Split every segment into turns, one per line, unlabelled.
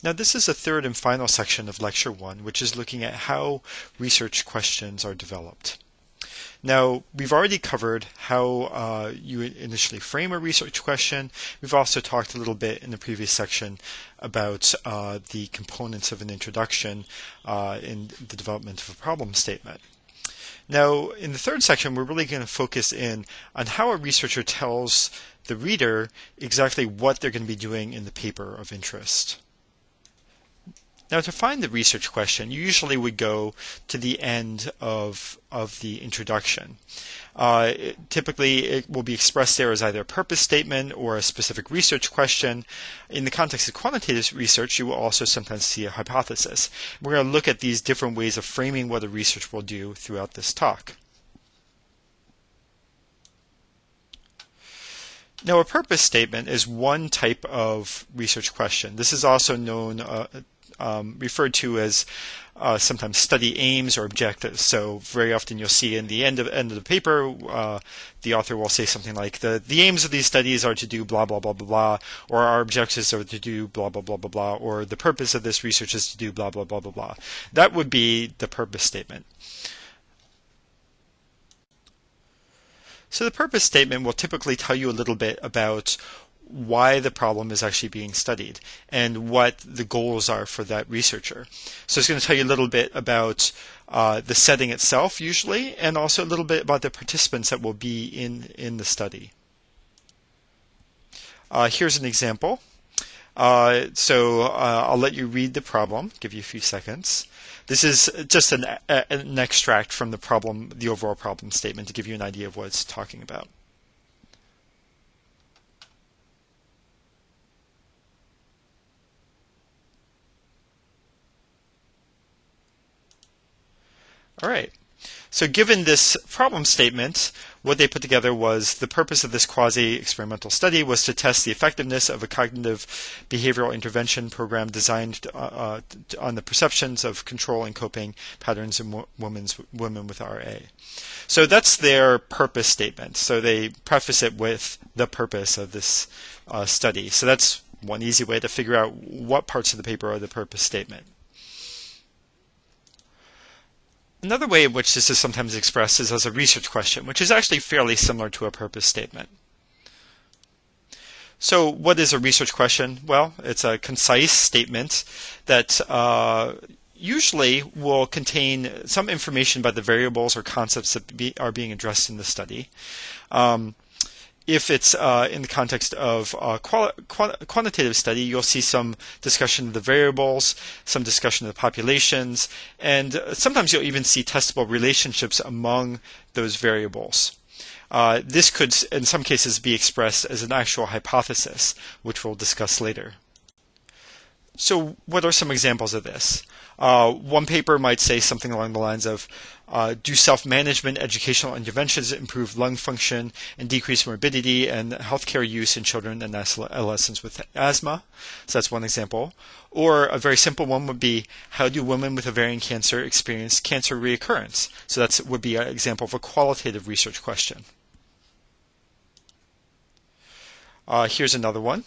Now this is the third and final section of Lecture 1, which is looking at how research questions are developed. Now, we've already covered how you initially frame a research question. We've also talked a little bit in the previous section about the components of an introduction in the development of a problem statement. Now, in the third section, we're really going to focus in on how a researcher tells the reader exactly what they're going to be doing in the paper of interest. Now, to find the research question, you usually would go to the end of the introduction. Typically, it will be expressed there as either a purpose statement or a specific research question. In the context of quantitative research, you will also sometimes see a hypothesis. We're going to look at these different ways of framing what a research will do throughout this talk. Now, a purpose statement is one type of research question. This is also known referred to as sometimes study aims or objectives. So very often you'll see in the end of the paper, the author will say something like, the aims of these studies are to do blah, blah, blah, blah, blah, or our objectives are to do blah, blah, blah, blah, blah, or the purpose of this research is to do blah, blah, blah, blah, blah. That would be the purpose statement. So the purpose statement will typically tell you a little bit about why the problem is actually being studied and what the goals are for that researcher. So it's going to tell you a little bit about the setting itself usually, and also a little bit about the participants that will be in the study. Here's an example. I'll let you read the problem, give you a few seconds. This is just an extract from the overall problem statement to give you an idea of what it's talking about. All right. So given this problem statement, what they put together was the purpose of this quasi-experimental study was to test the effectiveness of a cognitive behavioral intervention program designed on the perceptions of control and coping patterns in women with RA. So that's their purpose statement. So they preface it with the purpose of this study. So that's one easy way to figure out what parts of the paper are the purpose statement. Another way in which this is sometimes expressed is as a research question, which is actually fairly similar to a purpose statement. So what is a research question? Well, it's a concise statement that usually will contain some information about the variables or concepts that are being addressed in the study. If it's in the context of a quantitative study, you'll see some discussion of the variables, some discussion of the populations, and sometimes you'll even see testable relationships among those variables. This could, in some cases, be expressed as an actual hypothesis, which we'll discuss later. So what are some examples of this? One paper might say something along the lines of, do self-management educational interventions improve lung function and decrease morbidity and healthcare use in children and adolescents with asthma? So that's one example. Or a very simple one would be, how do women with ovarian cancer experience cancer reoccurrence? So that would be an example of a qualitative research question. Here's another one.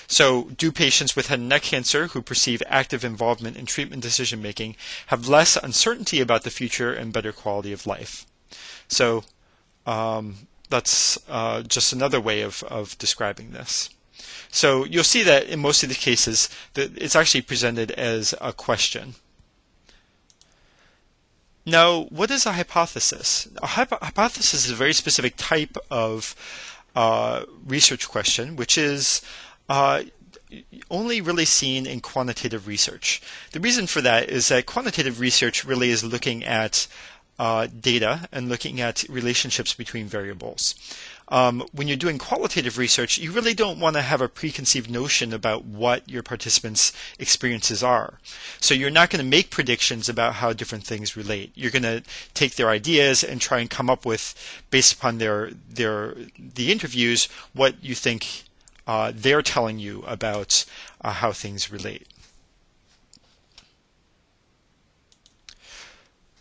So, do patients with head and neck cancer who perceive active involvement in treatment decision making have less uncertainty about the future and better quality of life? So, that's just another way of describing this. So, you'll see that in most of the cases, that it's actually presented as a question. Now, what is a hypothesis? A hypothesis is a very specific type of research question, which is only really seen in quantitative research. The reason for that is that quantitative research really is looking at data and looking at relationships between variables. When you're doing qualitative research, you really don't want to have a preconceived notion about what your participants' experiences are. So you're not going to make predictions about how different things relate. You're going to take their ideas and try and come up with, based upon the interviews, what you think they're telling you about how things relate.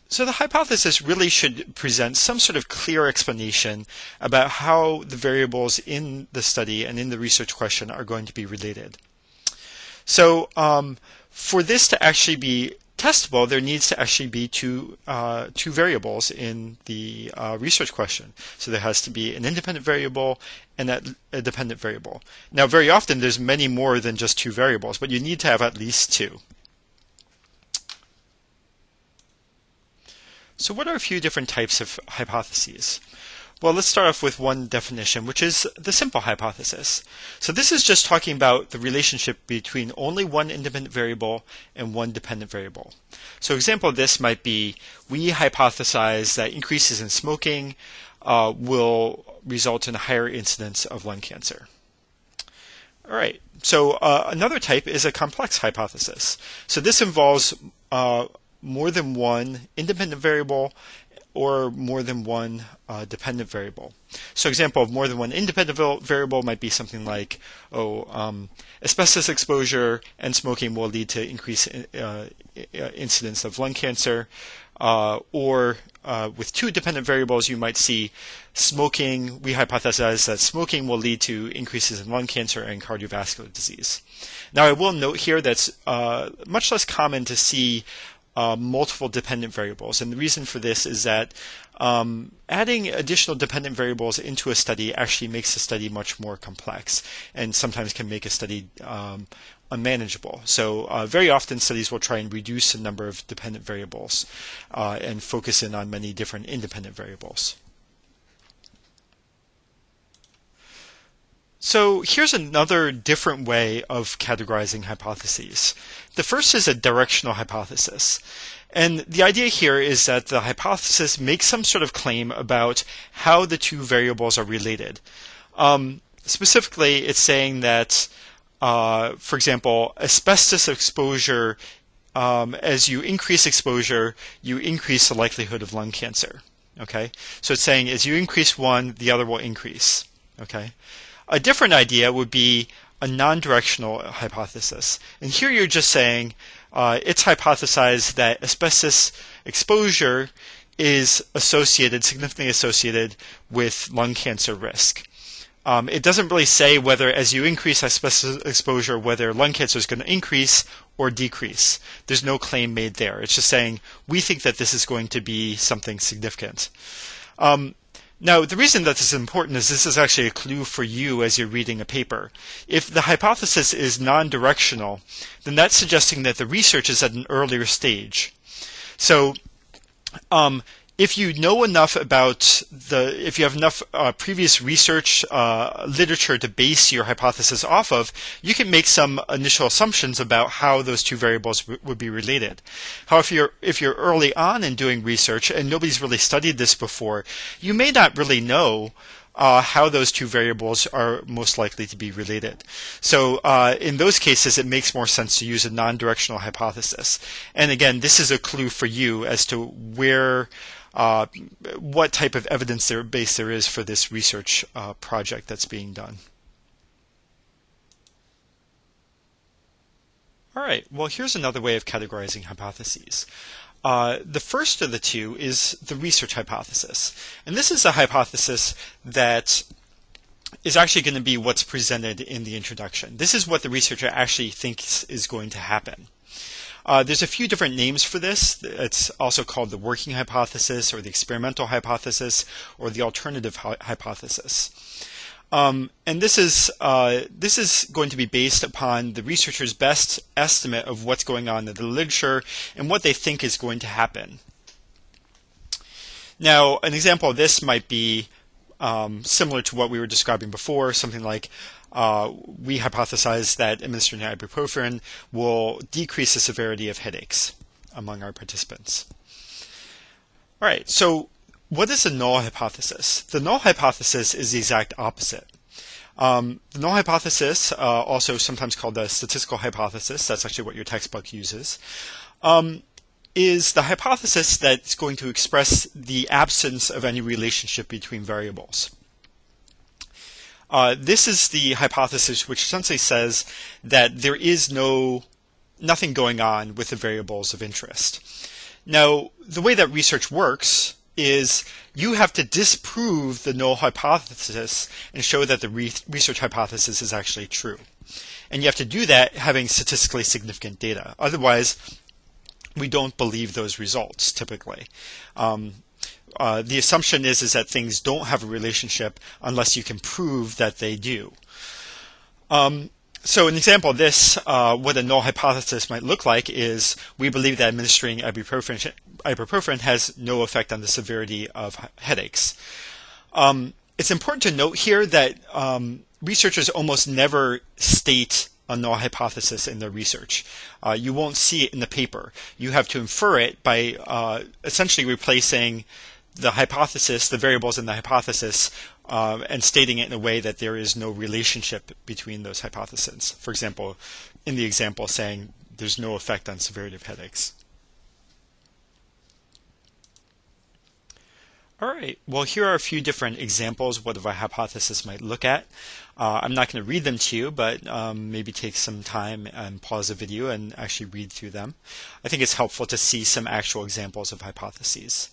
So the hypothesis really should present some sort of clear explanation about how the variables in the study and in the research question are going to be related. So for this to actually be testable, there needs to actually be two variables in the research question. So there has to be an independent variable and a dependent variable. Now, very often there's many more than just two variables, but you need to have at least two. So what are a few different types of hypotheses? Well, let's start off with one definition, which is the simple hypothesis. So this is just talking about the relationship between only one independent variable and one dependent variable. So example of this might be, we hypothesize that increases in smoking will result in a higher incidence of lung cancer. All right, so another type is a complex hypothesis. So this involves more than one independent variable or more than one dependent variable. So example of more than one independent variable might be something like, asbestos exposure and smoking will lead to increased incidence of lung cancer. Or with two dependent variables, you might see smoking. We hypothesize that smoking will lead to increases in lung cancer and cardiovascular disease. Now, I will note here that's much less common to see multiple dependent variables. And the reason for this is that adding additional dependent variables into a study actually makes the study much more complex and sometimes can make a study unmanageable. So very often studies will try and reduce the number of dependent variables and focus in on many different independent variables. So here's another different way of categorizing hypotheses. The first is a directional hypothesis. And the idea here is that the hypothesis makes some sort of claim about how the two variables are related. Specifically, it's saying that, for example, asbestos exposure, as you increase exposure, you increase the likelihood of lung cancer. Okay? So it's saying as you increase one, the other will increase. Okay? A different idea would be a non-directional hypothesis. And here you're just saying it's hypothesized that asbestos exposure is significantly associated with lung cancer risk. It doesn't really say whether as you increase asbestos exposure, whether lung cancer is going to increase or decrease. There's no claim made there. It's just saying we think that this is going to be something significant. Now, the reason that this is important is this is actually a clue for you as you're reading a paper. If the hypothesis is non-directional, then that's suggesting that the research is at an earlier stage. So, if you know enough about if you have enough previous research literature to base your hypothesis off of, you can make some initial assumptions about how those two variables would be related. However, if you're early on in doing research and nobody's really studied this before, you may not really know how those two variables are most likely to be related. So in those cases, it makes more sense to use a non-directional hypothesis. And again, this is a clue for you as to what type of evidence base there is for this research project that's being done. All right, well, here's another way of categorizing hypotheses. The first of the two is the research hypothesis. And this is a hypothesis that is actually going to be what's presented in the introduction. This is what the researcher actually thinks is going to happen. There's a few different names for this. It's also called the working hypothesis or the experimental hypothesis or the alternative hypothesis. And this is going to be based upon the researcher's best estimate of what's going on in the literature and what they think is going to happen. Now, an example of this might be similar to what we were describing before, something like we hypothesize that administering ibuprofen will decrease the severity of headaches among our participants. All right, so what is the null hypothesis? The null hypothesis is the exact opposite. The null hypothesis, also sometimes called the statistical hypothesis, that's actually what your textbook uses, is the hypothesis that's going to express the absence of any relationship between variables. This is the hypothesis which essentially says that there is nothing going on with the variables of interest. Now, the way that research works is you have to disprove the null hypothesis and show that the research hypothesis is actually true. And you have to do that having statistically significant data. Otherwise, we don't believe those results typically. The assumption is that things don't have a relationship unless you can prove that they do. So an example of this, what a null hypothesis might look like is we believe that administering ibuprofen has no effect on the severity of headaches. It's important to note here that researchers almost never state a null hypothesis in their research. You won't see it in the paper. You have to infer it by essentially replacing the hypothesis, the variables in the hypothesis, and stating it in a way that there is no relationship between those hypotheses. For example, in the example saying there's no effect on severity of headaches. All right, well, here are a few different examples of what a hypothesis might look at. I'm not going to read them to you, but maybe take some time and pause the video and actually read through them. I think it's helpful to see some actual examples of hypotheses.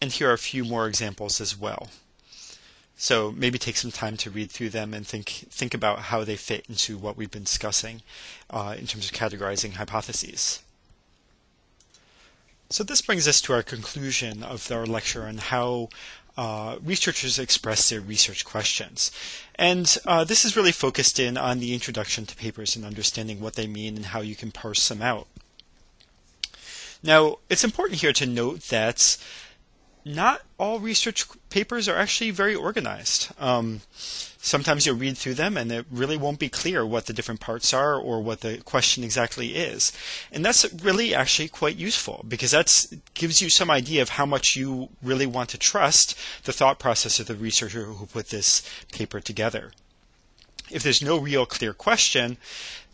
And here are a few more examples as well. So maybe take some time to read through them and think about how they fit into what we've been discussing in terms of categorizing hypotheses. So this brings us to our conclusion of our lecture on how researchers express their research questions. And this is really focused in on the introduction to papers and understanding what they mean and how you can parse them out. Now, it's important here to note that not all research papers are actually very organized. Sometimes you'll read through them and it really won't be clear what the different parts are or what the question exactly is. And that's really actually quite useful because that gives you some idea of how much you really want to trust the thought process of the researcher who put this paper together. If there's no real clear question,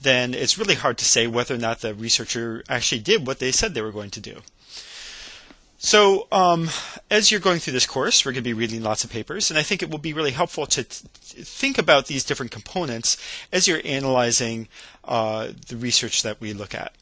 then it's really hard to say whether or not the researcher actually did what they said they were going to do. So as you're going through this course, we're going to be reading lots of papers, and I think it will be really helpful to think about these different components as you're analyzing the research that we look at.